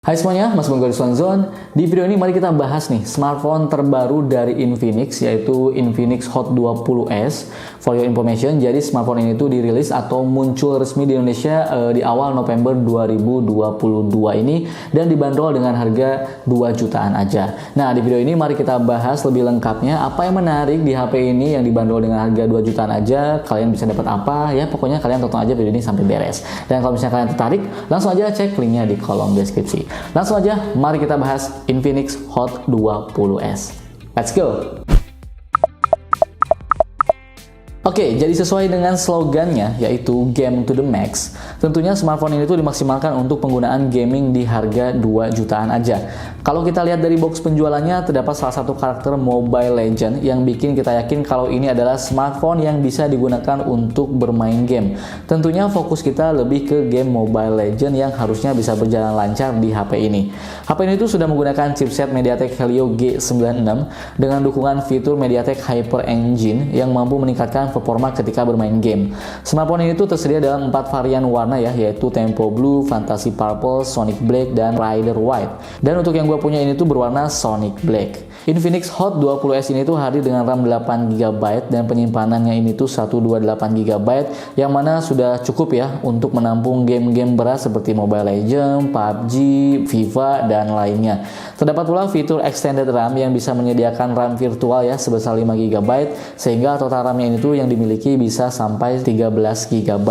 Hai semuanya, Mas Bonggo di Zone. Di video ini mari kita bahas nih smartphone terbaru dari Infinix, yaitu Infinix Hot 20s. For your information, jadi smartphone ini tuh dirilis atau muncul resmi di Indonesia di awal November 2022 ini dan dibanderol dengan harga 2 jutaan aja. Nah, di video ini mari kita bahas lebih lengkapnya apa yang menarik di HP ini yang dibanderol dengan harga 2 jutaan aja. Kalian bisa dapat apa? Ya, pokoknya kalian tonton aja video ini sampai beres. Dan kalau misalnya kalian tertarik, langsung aja cek linknya di kolom deskripsi. Langsung aja, mari kita bahas Infinix Hot 20s. Let's go! Oke, jadi sesuai dengan slogannya, yaitu Game to the Max, tentunya smartphone ini tuh dimaksimalkan untuk penggunaan gaming di harga 2 jutaan aja. Kalau kita lihat dari box penjualannya, terdapat salah satu karakter Mobile Legends yang bikin kita yakin kalau ini adalah smartphone yang bisa digunakan untuk bermain game. Tentunya fokus kita lebih ke game Mobile Legends yang harusnya bisa berjalan lancar di HP ini. HP ini tuh sudah menggunakan chipset MediaTek Helio G96 dengan dukungan fitur MediaTek Hyper Engine yang mampu meningkatkan performa ketika bermain game. Smartphone ini tuh tersedia dalam 4 varian warna ya, yaitu Tempo Blue, Fantasy Purple, Sonic Black, dan Rider White. Dan untuk yang gue punya ini tuh berwarna Sonic Black. Infinix Hot 20s ini tuh hadir dengan RAM 8GB dan penyimpanannya ini tuh 128GB yang mana sudah cukup ya untuk menampung game-game berat seperti Mobile Legends, PUBG, FIFA, dan lainnya. Terdapat pula fitur Extended RAM yang bisa menyediakan RAM virtual ya sebesar 5GB sehingga total RAM-nya ini tuh yang dimiliki bisa sampai 13GB.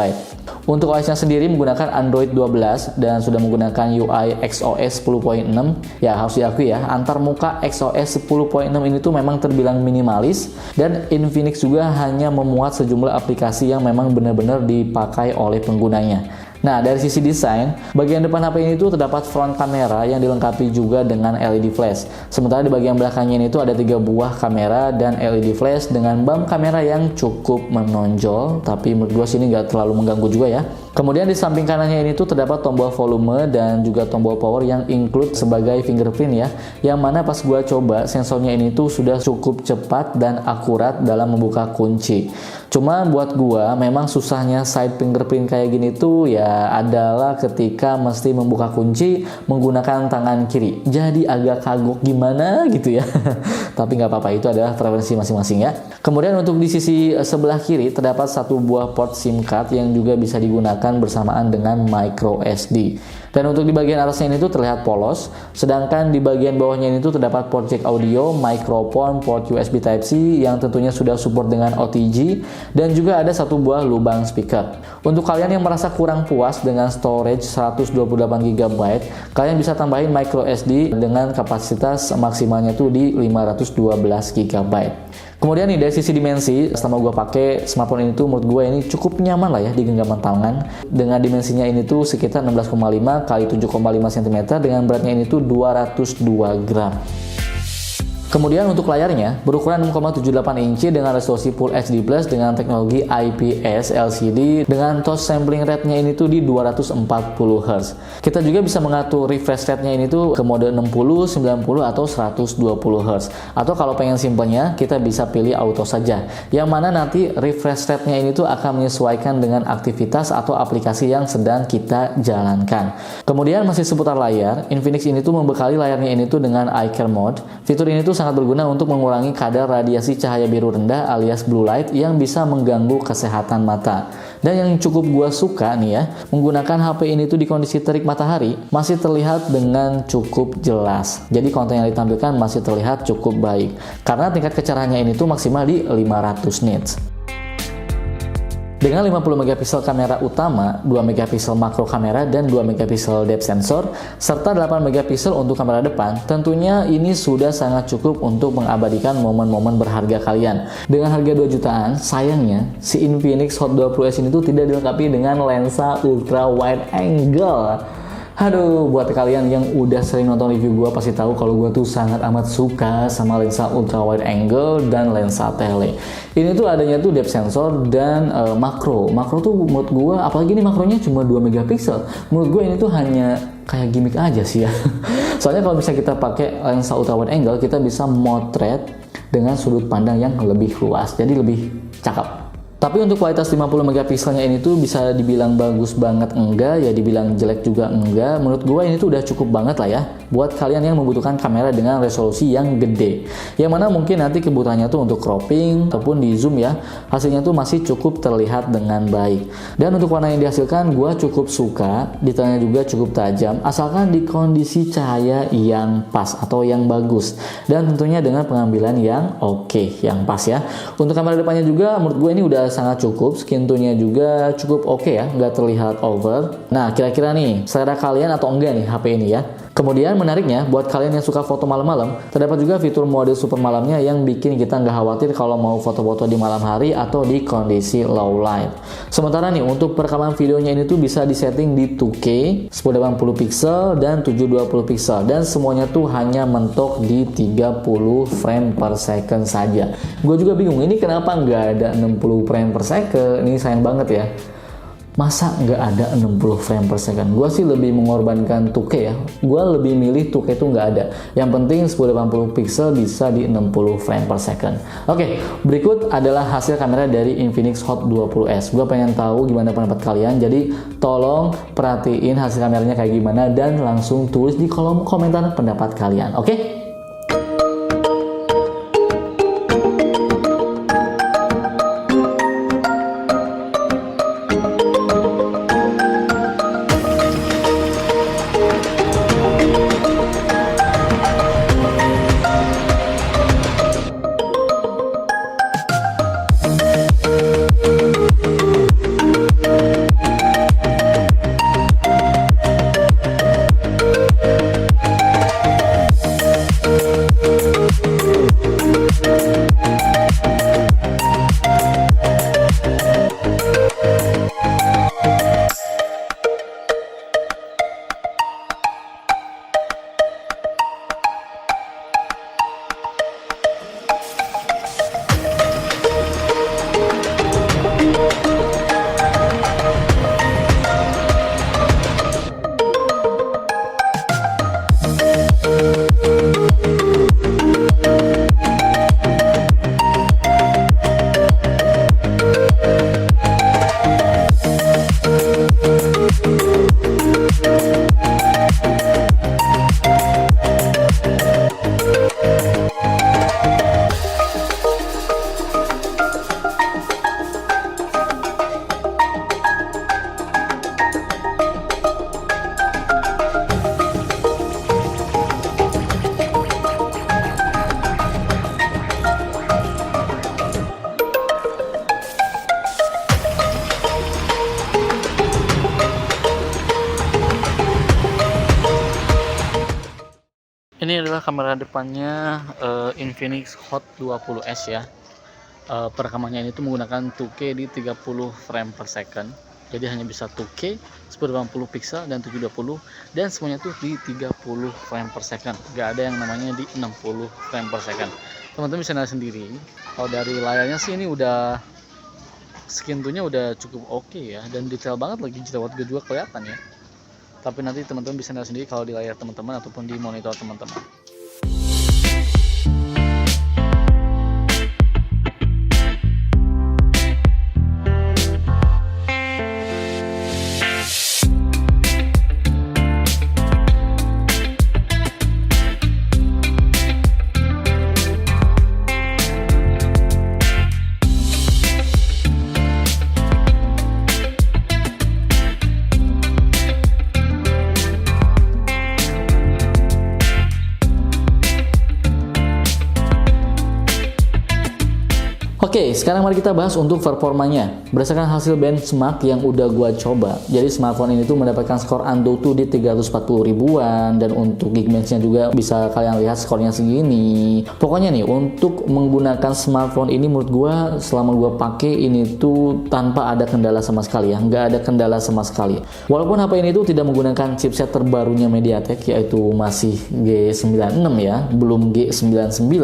Untuk OS-nya sendiri menggunakan Android 12 dan sudah menggunakan UI XOS 10.6. Ya harus diakui ya, antar muka XOS 10.6 ini tuh memang terbilang minimalis dan Infinix juga hanya memuat sejumlah aplikasi yang memang benar-benar dipakai oleh penggunanya. Nah, dari sisi desain, bagian depan HP ini tuh terdapat front kamera yang dilengkapi juga dengan LED flash. Sementara di bagian belakangnya ini tuh ada 3 buah kamera dan LED flash dengan bump kamera yang cukup menonjol, tapi menurut gue sini nggak terlalu mengganggu juga ya. Kemudian di samping kanannya ini tuh terdapat tombol volume dan juga tombol power yang include sebagai fingerprint ya, yang mana pas gue coba sensornya ini tuh sudah cukup cepat dan akurat dalam membuka kunci. Cuma buat gua memang susahnya side fingerprint kayak gini tuh ya adalah ketika mesti membuka kunci menggunakan tangan kiri. Jadi agak kagok gimana gitu ya. Tapi nggak apa-apa, itu adalah preferensi masing-masing ya. Kemudian untuk di sisi sebelah kiri terdapat satu buah port SIM card yang juga bisa digunakan bersamaan dengan micro SD. Dan untuk di bagian atasnya ini tuh terlihat polos, sedangkan di bagian bawahnya ini tuh terdapat port jack audio, microphone, port USB Type-C yang tentunya sudah support dengan OTG dan juga ada satu buah lubang speaker. Untuk kalian yang merasa kurang puas dengan storage 128GB, kalian bisa tambahin micro SD dengan kapasitas maksimalnya tuh di 512GB. Kemudian nih dari sisi dimensi, selama gue pakai smartphone ini tuh menurut gue ini cukup nyaman lah ya di genggaman tangan. Dengan dimensinya ini tuh sekitar 16,5 x 7,5 cm dengan beratnya ini tuh 202 gram. Kemudian untuk layarnya berukuran 6,78 inci dengan resolusi Full HD Plus dengan teknologi IPS LCD dengan touch sampling rate-nya ini tuh di 240 Hz. Kita juga bisa mengatur refresh rate-nya ini tuh ke mode 60, 90 atau 120 Hz. Atau kalau pengen simpelnya kita bisa pilih auto saja. Yang mana nanti refresh rate-nya ini tuh akan menyesuaikan dengan aktivitas atau aplikasi yang sedang kita jalankan. Kemudian masih seputar layar, Infinix ini tuh membekali layarnya ini tuh dengan Eye Care Mode. Fitur ini tuh sangat berguna untuk mengurangi kadar radiasi cahaya biru rendah alias blue light yang bisa mengganggu kesehatan mata. Dan yang cukup gua suka nih ya, menggunakan HP ini tuh di kondisi terik matahari masih terlihat dengan cukup jelas. Jadi konten yang ditampilkan masih terlihat cukup baik karena tingkat kecerahannya ini tuh maksimal di 500 nits. Dengan 50 megapiksel kamera utama, 2 megapiksel makro kamera dan 2 megapiksel depth sensor, serta 8 megapiksel untuk kamera depan, tentunya ini sudah sangat cukup untuk mengabadikan momen-momen berharga kalian. Dengan harga 2 jutaan, sayangnya si Infinix Hot 20s ini tuh tidak dilengkapi dengan lensa ultra wide angle. Aduh, buat kalian yang udah sering nonton review gue pasti tahu kalau gue tuh sangat amat suka sama lensa ultra wide angle dan lensa tele. Ini tuh adanya tuh depth sensor dan makro. Makro tuh menurut gue, apalagi ini makronya cuma 2 megapiksel. Menurut gue ini tuh hanya kayak gimmick aja sih ya. Soalnya kalau misalnya kita pakai lensa ultra wide angle, kita bisa motret dengan sudut pandang yang lebih luas. Jadi lebih cakep. Tapi untuk kualitas 50 megapikselnya ini tuh bisa dibilang bagus banget enggak, ya dibilang jelek juga enggak. Menurut gue ini tuh udah cukup banget lah ya buat kalian yang membutuhkan kamera dengan resolusi yang gede. Yang mana mungkin nanti kebutuhannya tuh untuk cropping ataupun di zoom ya, hasilnya tuh masih cukup terlihat dengan baik. Dan untuk warna yang dihasilkan gue cukup suka, detailnya juga cukup tajam, asalkan di kondisi cahaya yang pas atau yang bagus. Dan tentunya dengan pengambilan yang oke, yang pas ya. Untuk kamera depannya juga menurut gue ini udah sangat cukup, skin tone-nya juga cukup oke ya, nggak terlihat over. Nah, kira-kira nih, selera kalian atau enggak nih HP ini ya? Kemudian menariknya, buat kalian yang suka foto malam-malam, terdapat juga fitur mode super malamnya yang bikin kita nggak khawatir kalau mau foto-foto di malam hari atau di kondisi low light. Sementara nih, untuk perekaman videonya ini tuh bisa disetting di 2K, 1080 pixel, dan 720 pixel. Dan semuanya tuh hanya mentok di 30 frame per second saja. Gue juga bingung, ini kenapa nggak ada 60 frame per second? Ini sayang banget ya. Masa nggak ada 60 frame per second? Gue sih lebih mengorbankan 2K ya. Gue lebih milih 2K itu nggak ada. Yang penting 1080 pixel bisa di 60 frame per second. Oke, berikut adalah hasil kamera dari Infinix Hot 20S. Gue pengen tahu gimana pendapat kalian. Jadi tolong perhatiin hasil kameranya kayak gimana dan langsung tulis di kolom komentar pendapat kalian. Oke? Ini adalah kamera depannya Infinix Hot 20S ya. Perekamannya ini tuh menggunakan 2K di 30 frame per second. Jadi hanya bisa 2K, 1080 pixel dan 720, dan semuanya tuh di 30 frame per second. Gak ada yang namanya di 60 frame per second. Teman-teman bisa lihat sendiri. Kalau dari layarnya sih ini udah skin tone-nya udah cukup oke ya, dan detail banget lagi, jerawat juga kelihatan ya. Tapi nanti teman-teman bisa lihat sendiri kalau di layar teman-teman ataupun di monitor teman-teman. Oke, sekarang mari kita bahas untuk performanya. Berdasarkan hasil benchmark yang udah gua coba, jadi smartphone ini tuh mendapatkan skor Antutu di 340 ribuan, dan untuk Geekbench-nya juga bisa kalian lihat skornya segini. Pokoknya nih, untuk menggunakan smartphone ini menurut gua selama gua pakai ini tuh tanpa ada kendala sama sekali ya, nggak ada kendala sama sekali. Walaupun HP ini tuh tidak menggunakan chipset terbarunya MediaTek, yaitu masih G96 ya, belum G99.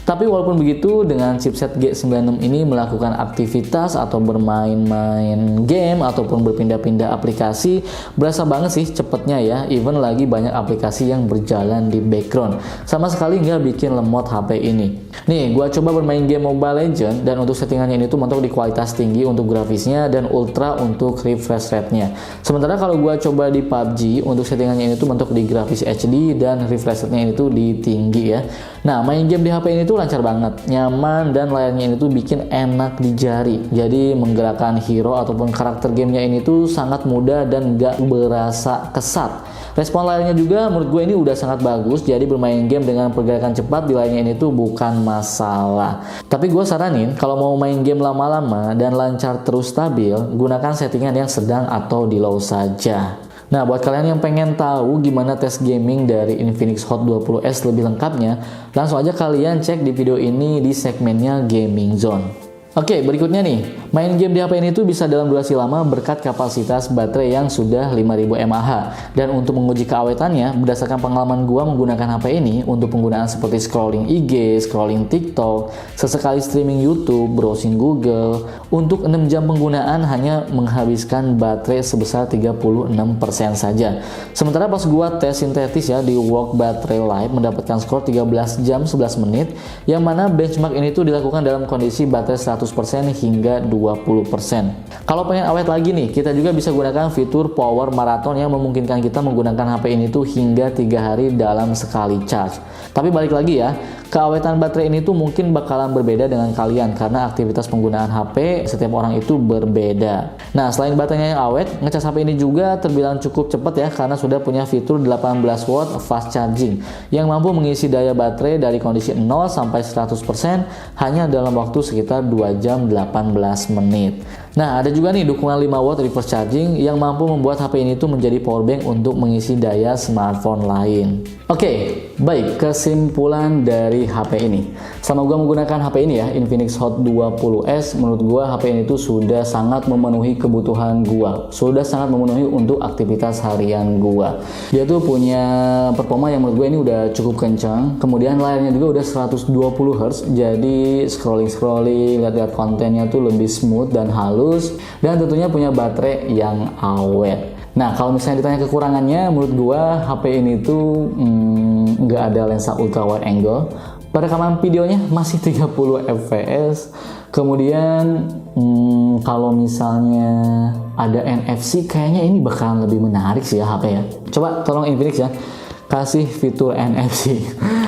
Tapi walaupun begitu, dengan chipset G96 Ganem ini melakukan aktivitas atau bermain-main game ataupun berpindah-pindah aplikasi, berasa banget sih cepetnya ya. Even lagi banyak aplikasi yang berjalan di background, sama sekali nggak bikin lemot HP ini. Nih, gua coba bermain game Mobile Legends, dan untuk settingannya ini tuh mentok di kualitas tinggi untuk grafisnya dan ultra untuk refresh rate-nya. Sementara kalau gua coba di PUBG, untuk settingannya ini tuh mentok di grafis HD dan refresh rate-nya ini tuh di tinggi ya. Nah, main game di HP ini tuh lancar banget, nyaman, dan layarnya ini tuh bikin enak di jari. Jadi menggerakkan hero ataupun karakter gamenya ini tuh sangat mudah dan gak berasa kesat. Respon layarnya juga menurut gue ini udah sangat bagus, jadi bermain game dengan pergerakan cepat di layarnya ini tuh bukan masalah. Tapi gue saranin kalau mau main game lama-lama dan lancar terus stabil, gunakan settingan yang sedang atau di low saja. Nah, buat kalian yang pengen tahu gimana tes gaming dari Infinix Hot 20S lebih lengkapnya, langsung aja kalian cek di video ini di segmennya Gaming Zone. Oke, berikutnya nih, main game di HP ini tuh bisa dalam durasi lama berkat kapasitas baterai yang sudah 5000 mAh. Dan untuk menguji keawetannya, berdasarkan pengalaman gua menggunakan HP ini untuk penggunaan seperti scrolling IG, scrolling TikTok, sesekali streaming YouTube, browsing Google, untuk 6 jam penggunaan hanya menghabiskan baterai sebesar 36% saja. Sementara pas gua tes sintetis ya di Work Battery Life mendapatkan skor 13 jam 11 menit, yang mana benchmark ini tuh dilakukan dalam kondisi baterai 100% hingga 20%. Kalau pengen awet lagi nih, kita juga bisa gunakan fitur Power Marathon yang memungkinkan kita menggunakan HP ini tuh hingga 3 hari dalam sekali charge. Tapi balik lagi ya, keawetan baterai ini tuh mungkin bakalan berbeda dengan kalian karena aktivitas penggunaan HP setiap orang itu berbeda. Nah, selain baterainya yang awet, ngecas HP ini juga terbilang cukup cepat ya karena sudah punya fitur 18 watt fast charging yang mampu mengisi daya baterai dari kondisi 0 sampai 100% hanya dalam waktu sekitar 2 jam 18 menit. Nah, ada juga nih dukungan 5 watt reverse charging yang mampu membuat HP ini tuh menjadi powerbank untuk mengisi daya smartphone lain. Oke, baik, kesimpulan dari HP ini. Sama gua menggunakan HP ini ya, Infinix Hot 20S, menurut gua HP ini tuh sudah sangat memenuhi kebutuhan gua. Sudah sangat memenuhi untuk aktivitas harian gua. Dia tuh punya performa yang menurut gua ini udah cukup kencang. Kemudian layarnya juga udah 120 Hz, jadi scrolling, lihat-lihat kontennya tuh lebih smooth dan halus, dan tentunya punya baterai yang awet. Nah, kalau misalnya ditanya kekurangannya, menurut gua HP ini tuh nggak ada lensa ultra wide angle. Perekaman videonya masih 30 fps. Kemudian kalau misalnya ada NFC, kayaknya ini bakalan lebih menarik sih ya HP ya. Coba tolong Infinix ya, kasih fitur NFC.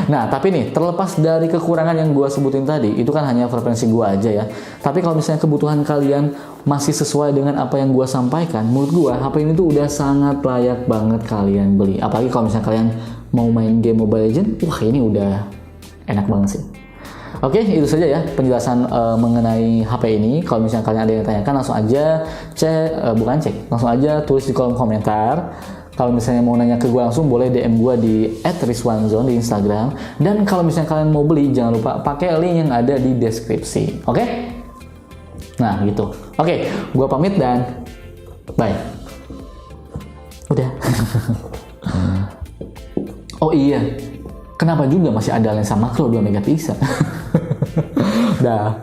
Nah, tapi nih, terlepas dari kekurangan yang gua sebutin tadi, itu kan hanya preferensi gua aja ya. Tapi kalau misalnya kebutuhan kalian masih sesuai dengan apa yang gua sampaikan, menurut gua HP ini tuh udah sangat layak banget kalian beli. Apalagi kalau misalnya kalian mau main game Mobile Legends, wah ini udah enak banget sih. Oke, itu saja ya penjelasan mengenai HP ini. Kalau misalnya kalian ada yang tanyakan, langsung aja langsung aja tulis di kolom komentar. Kalau misalnya mau nanya ke gue langsung, boleh DM gue di @rizwanzone di Instagram. Dan kalau misalnya kalian mau beli, jangan lupa pakai link yang ada di deskripsi. Oke? Nah, gitu. Oke, gue pamit dan bye. Udah. Oh iya, kenapa juga masih ada lensa makro 2 megapiksel? Dah.